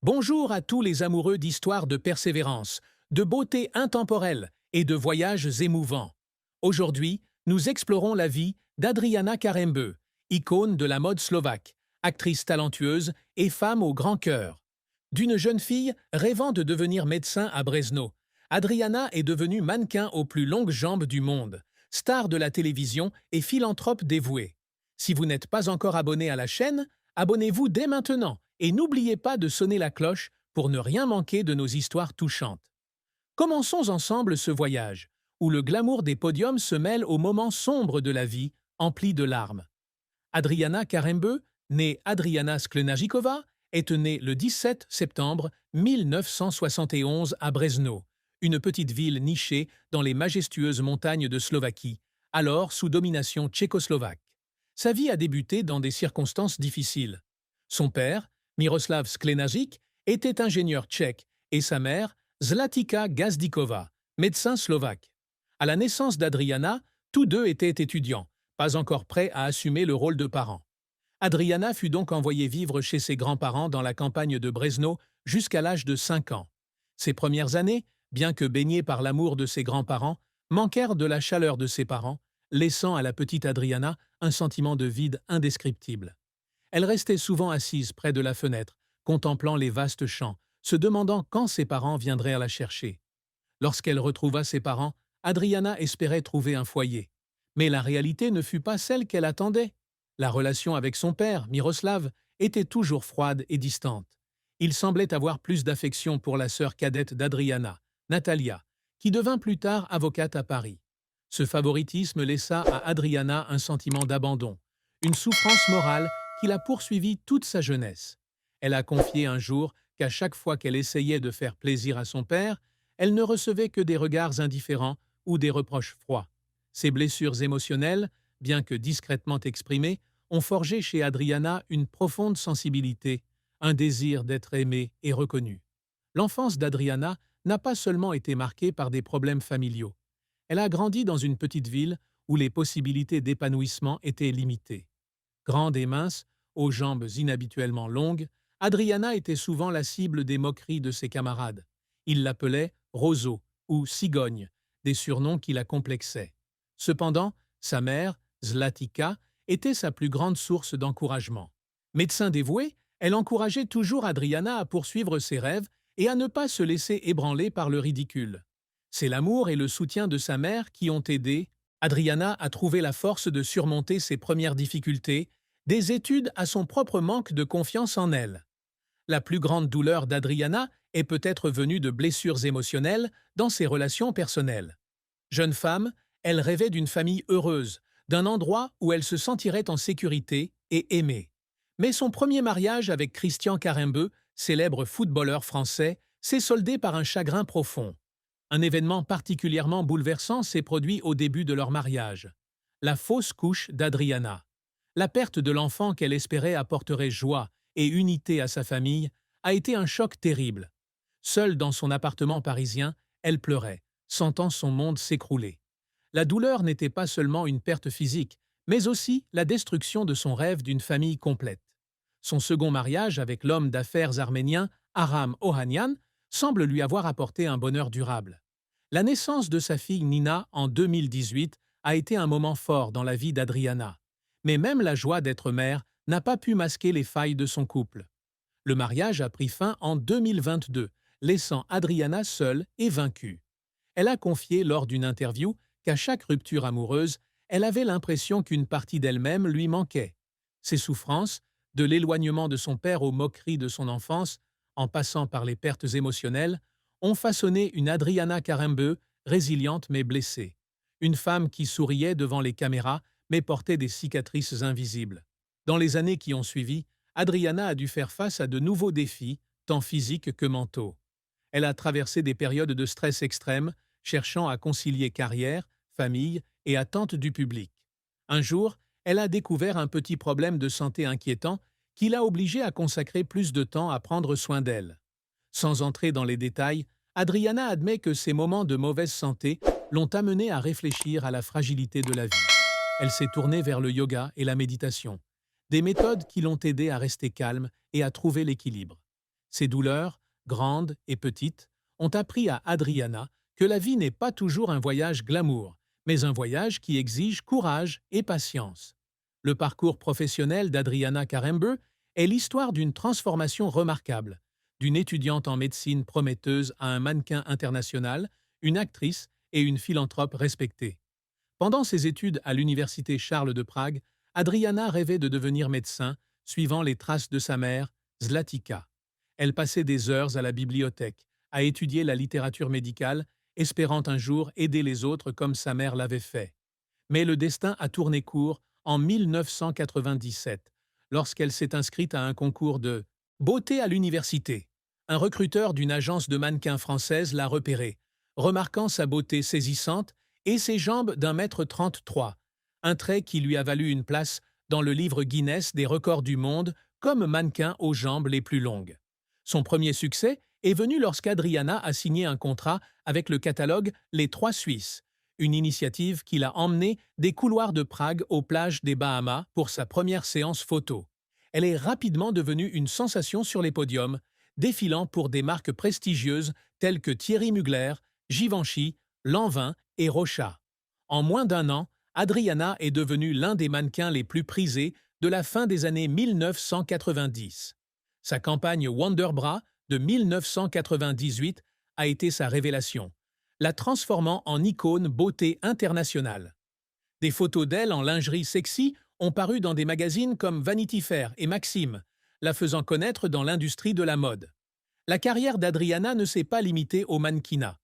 Bonjour à tous les amoureux d'histoires de persévérance, de beauté intemporelle et de voyages émouvants. Aujourd'hui, nous explorons la vie d'Adriana Karembeu, icône de la mode slovaque, actrice talentueuse et femme au grand cœur. D'une jeune fille rêvant de devenir médecin à Brezno, Adriana est devenue mannequin aux plus longues jambes du monde, star de la télévision et philanthrope dévouée. Si vous n'êtes pas encore abonné à la chaîne, abonnez-vous dès maintenant et n'oubliez pas de sonner la cloche pour ne rien manquer de nos histoires touchantes. Commençons ensemble ce voyage, où le glamour des podiums se mêle aux moments sombres de la vie, emplis de larmes. Adriana Karembeu, née Adriana Sklenáříková, est née le 17 septembre 1971 à Brezno, une petite ville nichée dans les majestueuses montagnes de Slovaquie, alors sous domination tchécoslovaque. Sa vie a débuté dans des circonstances difficiles. Son père, Miroslav Sklenářík, était ingénieur tchèque et sa mère, Zlatica Gazdíková, médecin slovaque. À la naissance d'Adriana, tous deux étaient étudiants, pas encore prêts à assumer le rôle de parents. Adriana fut donc envoyée vivre chez ses grands-parents dans la campagne de Brezno jusqu'à l'âge de 5 ans. Ses premières années, bien que baignées par l'amour de ses grands-parents, manquèrent de la chaleur de ses parents, laissant à la petite Adriana un sentiment de vide indescriptible. Elle restait souvent assise près de la fenêtre, contemplant les vastes champs, se demandant quand ses parents viendraient la chercher. Lorsqu'elle retrouva ses parents, Adriana espérait trouver un foyer. Mais la réalité ne fut pas celle qu'elle attendait. La relation avec son père, Miroslav, était toujours froide et distante. Il semblait avoir plus d'affection pour la sœur cadette d'Adriana, Natalia, qui devint plus tard avocate à Paris. Ce favoritisme laissa à Adriana un sentiment d'abandon, une souffrance morale qui la poursuivit toute sa jeunesse. Elle a confié un jour qu'à chaque fois qu'elle essayait de faire plaisir à son père, elle ne recevait que des regards indifférents ou des reproches froids. Ces blessures émotionnelles, bien que discrètement exprimées, ont forgé chez Adriana une profonde sensibilité, un désir d'être aimée et reconnue. L'enfance d'Adriana n'a pas seulement été marquée par des problèmes familiaux. Elle a grandi dans une petite ville où les possibilités d'épanouissement étaient limitées. Grande et mince, aux jambes inhabituellement longues, Adriana était souvent la cible des moqueries de ses camarades. Ils l'appelaient Roseau ou Cigogne, des surnoms qui la complexaient. Cependant, sa mère, Zlatica, était sa plus grande source d'encouragement. Médecin dévouée, elle encourageait toujours Adriana à poursuivre ses rêves et à ne pas se laisser ébranler par le ridicule. C'est l'amour et le soutien de sa mère qui ont aidé Adriana à trouver la force de surmonter ses premières difficultés, des études à son propre manque de confiance en elle. La plus grande douleur d'Adriana est peut-être venue de blessures émotionnelles dans ses relations personnelles. Jeune femme, elle rêvait d'une famille heureuse, d'un endroit où elle se sentirait en sécurité et aimée. Mais son premier mariage avec Christian Karembeu, célèbre footballeur français, s'est soldé par un chagrin profond. Un événement particulièrement bouleversant s'est produit au début de leur mariage. La fausse couche d'Adriana. La perte de l'enfant qu'elle espérait apporterait joie et unité à sa famille a été un choc terrible. Seule dans son appartement parisien, elle pleurait, sentant son monde s'écrouler. La douleur n'était pas seulement une perte physique, mais aussi la destruction de son rêve d'une famille complète. Son second mariage avec l'homme d'affaires arménien Aram Ohanian semble lui avoir apporté un bonheur durable. La naissance de sa fille Nina en 2018 a été un moment fort dans la vie d'Adriana. Mais même la joie d'être mère n'a pas pu masquer les failles de son couple. Le mariage a pris fin en 2022, laissant Adriana seule et vaincue. Elle a confié lors d'une interview qu'à chaque rupture amoureuse, elle avait l'impression qu'une partie d'elle-même lui manquait. Ses souffrances, de l'éloignement de son père aux moqueries de son enfance, en passant par les pertes émotionnelles, ont façonné une Adriana Karembeu résiliente mais blessée. Une femme qui souriait devant les caméras mais portait des cicatrices invisibles. Dans les années qui ont suivi, Adriana a dû faire face à de nouveaux défis, tant physiques que mentaux. Elle a traversé des périodes de stress extrême, cherchant à concilier carrière, famille et attentes du public. Un jour, elle a découvert un petit problème de santé inquiétant qui l'a obligée à consacrer plus de temps à prendre soin d'elle. Sans entrer dans les détails, Adriana admet que ces moments de mauvaise santé l'ont amenée à réfléchir à la fragilité de la vie. Elle s'est tournée vers le yoga et la méditation, des méthodes qui l'ont aidée à rester calme et à trouver l'équilibre. Ces douleurs, grandes et petites, ont appris à Adriana que la vie n'est pas toujours un voyage glamour, mais un voyage qui exige courage et patience. Le parcours professionnel d'Adriana Karembeu est l'histoire d'une transformation remarquable, d'une étudiante en médecine prometteuse à un mannequin international, une actrice et une philanthrope respectée. Pendant ses études à l'université Charles de Prague, Adriana rêvait de devenir médecin, suivant les traces de sa mère, Zlatica. Elle passait des heures à la bibliothèque, à étudier la littérature médicale, espérant un jour aider les autres comme sa mère l'avait fait. Mais le destin a tourné court en 1997, lorsqu'elle s'est inscrite à un concours de beauté à l'université. Un recruteur d'une agence de mannequins française l'a repérée, remarquant sa beauté saisissante et ses jambes d'1,33 m, un trait qui lui a valu une place dans le livre Guinness des records du monde comme mannequin aux jambes les plus longues. Son premier succès est venu lorsqu'Adriana a signé un contrat avec le catalogue Les Trois Suisses, une initiative qui l'a emmenée des couloirs de Prague aux plages des Bahamas pour sa première séance photo. Elle est rapidement devenue une sensation sur les podiums, défilant pour des marques prestigieuses telles que Thierry Mugler, Givenchy, Lanvin et Rocha. En moins d'un an, Adriana est devenue l'un des mannequins les plus prisés de la fin des années 1990. Sa campagne Wonderbra de 1998 a été sa révélation, la transformant en icône beauté internationale. Des photos d'elle en lingerie sexy ont paru dans des magazines comme Vanity Fair et Maxim, la faisant connaître dans l'industrie de la mode. La carrière d'Adriana ne s'est pas limitée au mannequinat.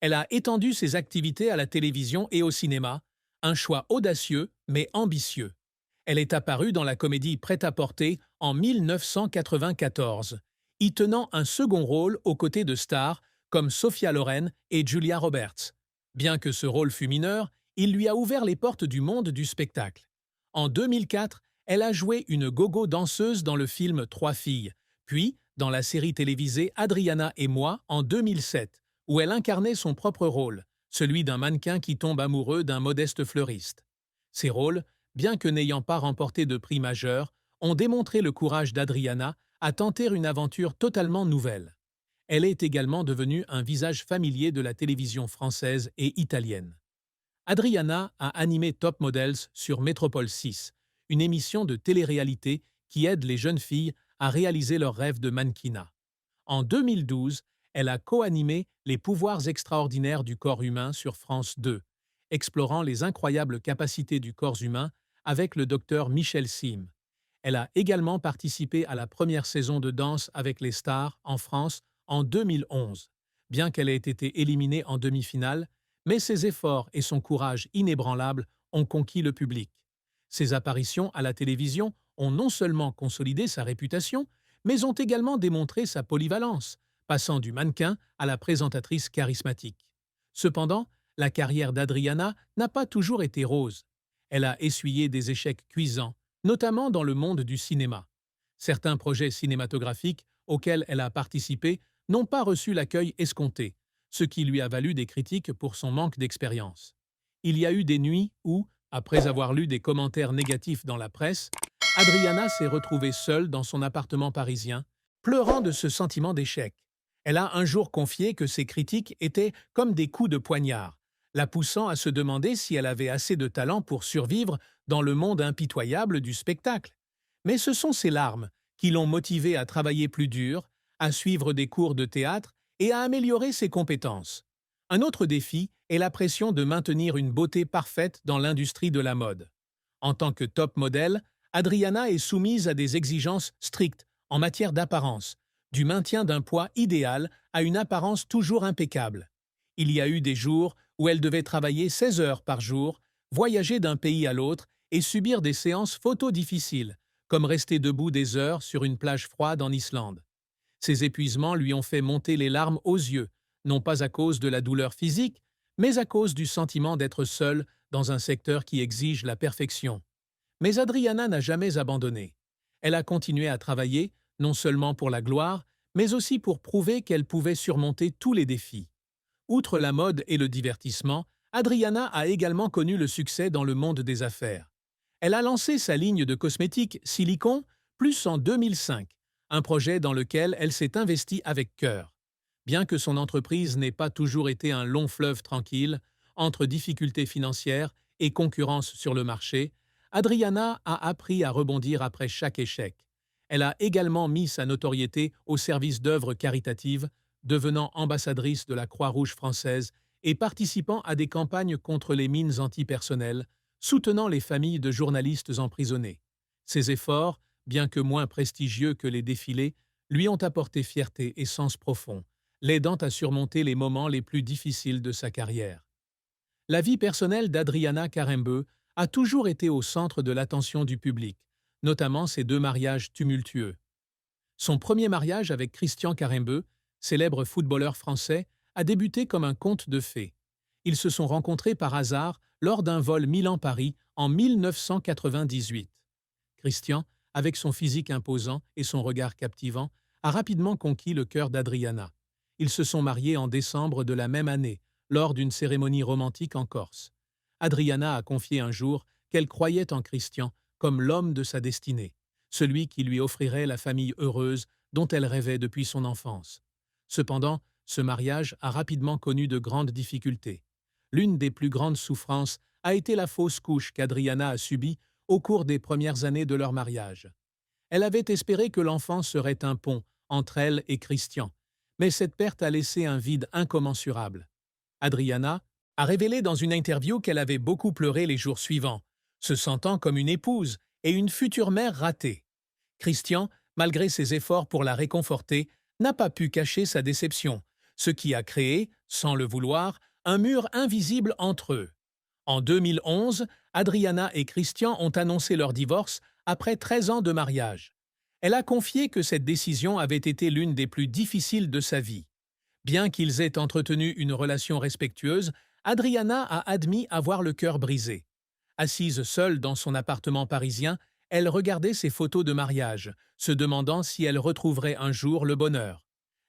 Elle a étendu ses activités à la télévision et au cinéma, un choix audacieux mais ambitieux. Elle est apparue dans la comédie Prêt-à-porter en 1994, y tenant un second rôle aux côtés de stars comme Sophia Loren et Julia Roberts. Bien que ce rôle fût mineur, il lui a ouvert les portes du monde du spectacle. En 2004, elle a joué une gogo danseuse dans le film Trois filles, puis dans la série télévisée Adriana et moi en 2007, où elle incarnait son propre rôle, celui d'un mannequin qui tombe amoureux d'un modeste fleuriste. Ces rôles, bien que n'ayant pas remporté de prix majeur, ont démontré le courage d'Adriana à tenter une aventure totalement nouvelle. Elle est également devenue un visage familier de la télévision française et italienne. Adriana a animé Top Models sur Métropole 6, une émission de télé-réalité qui aide les jeunes filles à réaliser leurs rêves de mannequinat. En 2012, elle a co-animé Les pouvoirs extraordinaires du corps humain sur France 2, explorant les incroyables capacités du corps humain avec le docteur Michel Sim. Elle a également participé à la première saison de Danse avec les stars en France en 2011, bien qu'elle ait été éliminée en demi-finale, mais ses efforts et son courage inébranlable ont conquis le public. Ses apparitions à la télévision ont non seulement consolidé sa réputation, mais ont également démontré sa polyvalence, passant du mannequin à la présentatrice charismatique. Cependant, la carrière d'Adriana n'a pas toujours été rose. Elle a essuyé des échecs cuisants, notamment dans le monde du cinéma. Certains projets cinématographiques auxquels elle a participé n'ont pas reçu l'accueil escompté, ce qui lui a valu des critiques pour son manque d'expérience. Il y a eu des nuits où, après avoir lu des commentaires négatifs dans la presse, Adriana s'est retrouvée seule dans son appartement parisien, pleurant de ce sentiment d'échec. Elle a un jour confié que ces critiques étaient comme des coups de poignard, la poussant à se demander si elle avait assez de talent pour survivre dans le monde impitoyable du spectacle. Mais ce sont ses larmes qui l'ont motivée à travailler plus dur, à suivre des cours de théâtre et à améliorer ses compétences. Un autre défi est la pression de maintenir une beauté parfaite dans l'industrie de la mode. En tant que top modèle, Adriana est soumise à des exigences strictes en matière d'apparence, du maintien d'un poids idéal à une apparence toujours impeccable. Il y a eu des jours où elle devait travailler 16 heures par jour, voyager d'un pays à l'autre et subir des séances photos difficiles, comme rester debout des heures sur une plage froide en Islande. Ces épuisements lui ont fait monter les larmes aux yeux, non pas à cause de la douleur physique, mais à cause du sentiment d'être seule dans un secteur qui exige la perfection. Mais Adriana n'a jamais abandonné. Elle a continué à travailler, non seulement pour la gloire, mais aussi pour prouver qu'elle pouvait surmonter tous les défis. Outre la mode et le divertissement, Adriana a également connu le succès dans le monde des affaires. Elle a lancé sa ligne de cosmétiques Silicon Plus en 2005, un projet dans lequel elle s'est investie avec cœur. Bien que son entreprise n'ait pas toujours été un long fleuve tranquille, entre difficultés financières et concurrence sur le marché, Adriana a appris à rebondir après chaque échec. Elle a également mis sa notoriété au service d'œuvres caritatives, devenant ambassadrice de la Croix-Rouge française et participant à des campagnes contre les mines antipersonnelles, soutenant les familles de journalistes emprisonnés. Ses efforts, bien que moins prestigieux que les défilés, lui ont apporté fierté et sens profond, l'aidant à surmonter les moments les plus difficiles de sa carrière. La vie personnelle d'Adriana Karembeu a toujours été au centre de l'attention du public, notamment ses 2 mariages tumultueux. Son premier mariage avec Christian Karembeu, célèbre footballeur français, a débuté comme un conte de fées. Ils se sont rencontrés par hasard lors d'un vol Milan-Paris en 1998. Christian, avec son physique imposant et son regard captivant, a rapidement conquis le cœur d'Adriana. Ils se sont mariés en décembre de la même année, lors d'une cérémonie romantique en Corse. Adriana a confié un jour qu'elle croyait en Christian comme l'homme de sa destinée, celui qui lui offrirait la famille heureuse dont elle rêvait depuis son enfance. Cependant, ce mariage a rapidement connu de grandes difficultés. L'une des plus grandes souffrances a été la fausse couche qu'Adriana a subie au cours des premières années de leur mariage. Elle avait espéré que l'enfant serait un pont entre elle et Christian, mais cette perte a laissé un vide incommensurable. Adriana a révélé dans une interview qu'elle avait beaucoup pleuré les jours suivants, se sentant comme une épouse et une future mère ratée. Christian, malgré ses efforts pour la réconforter, n'a pas pu cacher sa déception, ce qui a créé, sans le vouloir, un mur invisible entre eux. En 2011, Adriana et Christian ont annoncé leur divorce après 13 ans de mariage. Elle a confié que cette décision avait été l'une des plus difficiles de sa vie. Bien qu'ils aient entretenu une relation respectueuse, Adriana a admis avoir le cœur brisé. Assise seule dans son appartement parisien, elle regardait ses photos de mariage, se demandant si elle retrouverait un jour le bonheur.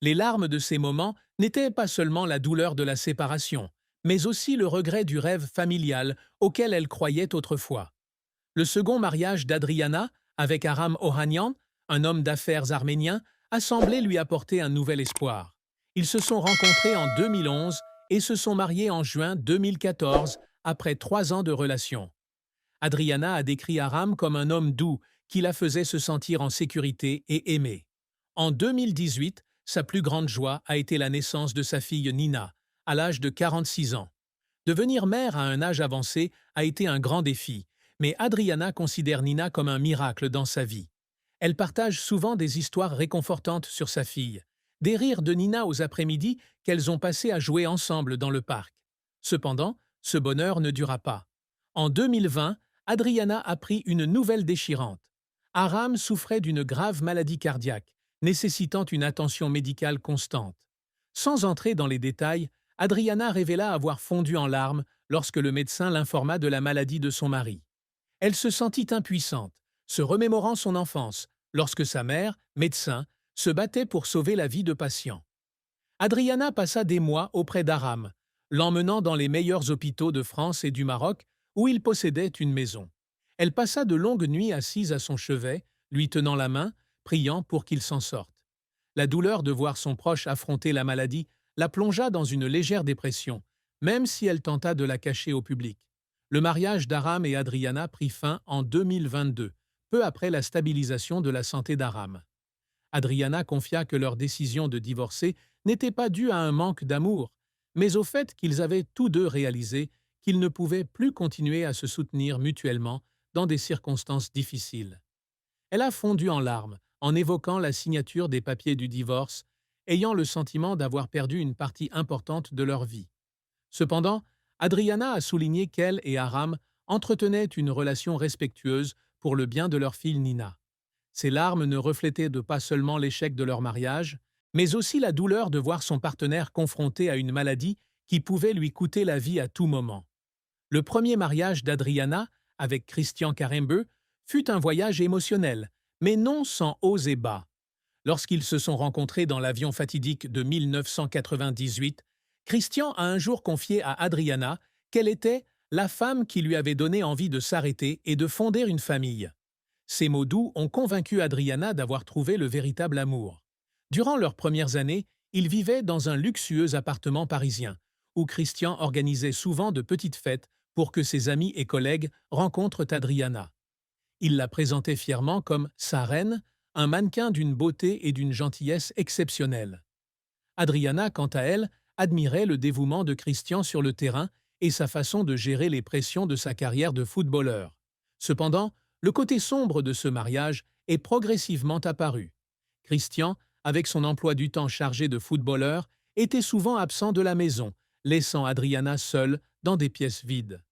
Les larmes de ces moments n'étaient pas seulement la douleur de la séparation, mais aussi le regret du rêve familial auquel elle croyait autrefois. Le second mariage d'Adriana, avec Aram Ohanian, un homme d'affaires arménien, a semblé lui apporter un nouvel espoir. Ils se sont rencontrés en 2011 et se sont mariés en juin 2014, après 3 ans de relation. Adriana a décrit Aram comme un homme doux qui la faisait se sentir en sécurité et aimée. En 2018, sa plus grande joie a été la naissance de sa fille Nina, à l'âge de 46 ans. Devenir mère à un âge avancé a été un grand défi, mais Adriana considère Nina comme un miracle dans sa vie. Elle partage souvent des histoires réconfortantes sur sa fille, des rires de Nina aux après-midi qu'elles ont passés à jouer ensemble dans le parc. Cependant, ce bonheur ne dura pas. En 2020, Adriana a pris une nouvelle déchirante. Aram souffrait d'une grave maladie cardiaque, nécessitant une attention médicale constante. Sans entrer dans les détails, Adriana révéla avoir fondu en larmes lorsque le médecin l'informa de la maladie de son mari. Elle se sentit impuissante, se remémorant son enfance, lorsque sa mère, médecin, se battait pour sauver la vie de patients. Adriana passa des mois auprès d'Aram, l'emmenant dans les meilleurs hôpitaux de France et du Maroc où il possédait une maison. Elle passa de longues nuits assise à son chevet, lui tenant la main, priant pour qu'il s'en sorte. La douleur de voir son proche affronter la maladie la plongea dans une légère dépression, même si elle tenta de la cacher au public. Le mariage d'Aram et Adriana prit fin en 2022, peu après la stabilisation de la santé d'Aram. Adriana confia que leur décision de divorcer n'était pas due à un manque d'amour, mais au fait qu'ils avaient tous deux réalisé qu'ils ne pouvaient plus continuer à se soutenir mutuellement dans des circonstances difficiles. Elle a fondu en larmes en évoquant la signature des papiers du divorce, ayant le sentiment d'avoir perdu une partie importante de leur vie. Cependant, Adriana a souligné qu'elle et Aram entretenaient une relation respectueuse pour le bien de leur fille Nina. Ces larmes ne reflétaient pas seulement l'échec de leur mariage, mais aussi la douleur de voir son partenaire confronté à une maladie qui pouvait lui coûter la vie à tout moment. Le premier mariage d'Adriana, avec Christian Karembeu, fut un voyage émotionnel, mais non sans hauts et bas. Lorsqu'ils se sont rencontrés dans l'avion fatidique de 1998, Christian a un jour confié à Adriana qu'elle était la femme qui lui avait donné envie de s'arrêter et de fonder une famille. Ces mots doux ont convaincu Adriana d'avoir trouvé le véritable amour. Durant leurs premières années, ils vivaient dans un luxueux appartement parisien, où Christian organisait souvent de petites fêtes pour que ses amis et collègues rencontrent Adriana. Il la présentait fièrement comme sa reine, un mannequin d'une beauté et d'une gentillesse exceptionnelles. Adriana, quant à elle, admirait le dévouement de Christian sur le terrain et sa façon de gérer les pressions de sa carrière de footballeur. Cependant, le côté sombre de ce mariage est progressivement apparu. Christian, avec son emploi du temps chargé de footballeur, était souvent absent de la maison, laissant Adriana seule dans des pièces vides.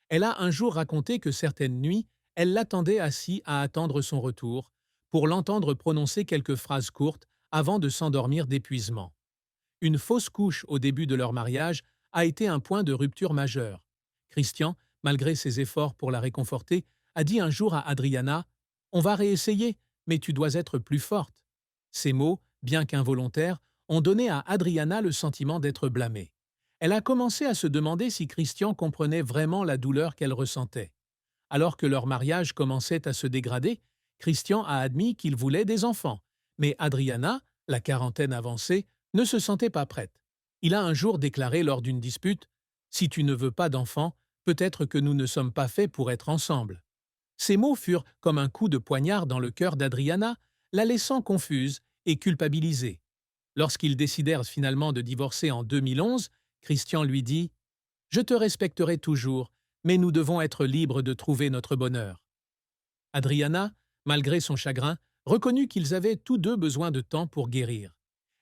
Elle a un jour raconté que certaines nuits, elle l'attendait assis à attendre son retour, pour l'entendre prononcer quelques phrases courtes avant de s'endormir d'épuisement. Une fausse couche au début de leur mariage a été un point de rupture majeur. Christian, malgré ses efforts pour la réconforter, a dit un jour à Adriana « On va réessayer, mais tu dois être plus forte ». Ces mots, bien qu'involontaires, ont donné à Adriana le sentiment d'être blâmée. Elle a commencé à se demander si Christian comprenait vraiment la douleur qu'elle ressentait. Alors que leur mariage commençait à se dégrader, Christian a admis qu'il voulait des enfants, mais Adriana, la quarantaine avancée, ne se sentait pas prête. Il a un jour déclaré lors d'une dispute « Si tu ne veux pas d'enfants, peut-être que nous ne sommes pas faits pour être ensemble ». Ces mots furent comme un coup de poignard dans le cœur d'Adriana, la laissant confuse et culpabilisée. Lorsqu'ils décidèrent finalement de divorcer en 2011, Christian lui dit « Je te respecterai toujours, mais nous devons être libres de trouver notre bonheur. » Adriana, malgré son chagrin, reconnut qu'ils avaient tous deux besoin de temps pour guérir.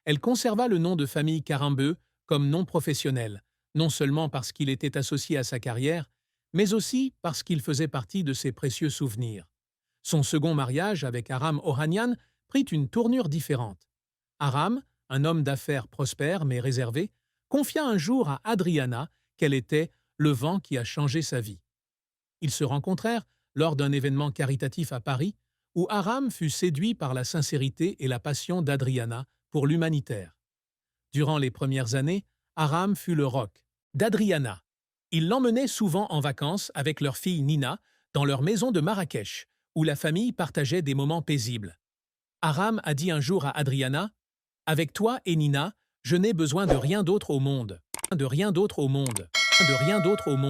Elle conserva le nom de famille Carambeu comme nom professionnel, non seulement parce qu'il était associé à sa carrière, mais aussi parce qu'il faisait partie de ses précieux souvenirs. Son second mariage avec Aram Ohanian prit une tournure différente. Aram, un homme d'affaires prospère mais réservé, confia un jour à Adriana qu'elle était le vent qui a changé sa vie. Ils se rencontrèrent lors d'un événement caritatif à Paris où Aram fut séduit par la sincérité et la passion d'Adriana pour l'humanitaire. Durant les premières années, Aram fut le rock d'Adriana. Il l'emmenait souvent en vacances avec leur fille Nina dans leur maison de Marrakech, où la famille partageait des moments paisibles. Aram a dit un jour à Adriana « Avec toi et Nina, je n'ai besoin de rien d'autre au monde. De rien d'autre au monde. De rien d'autre au monde.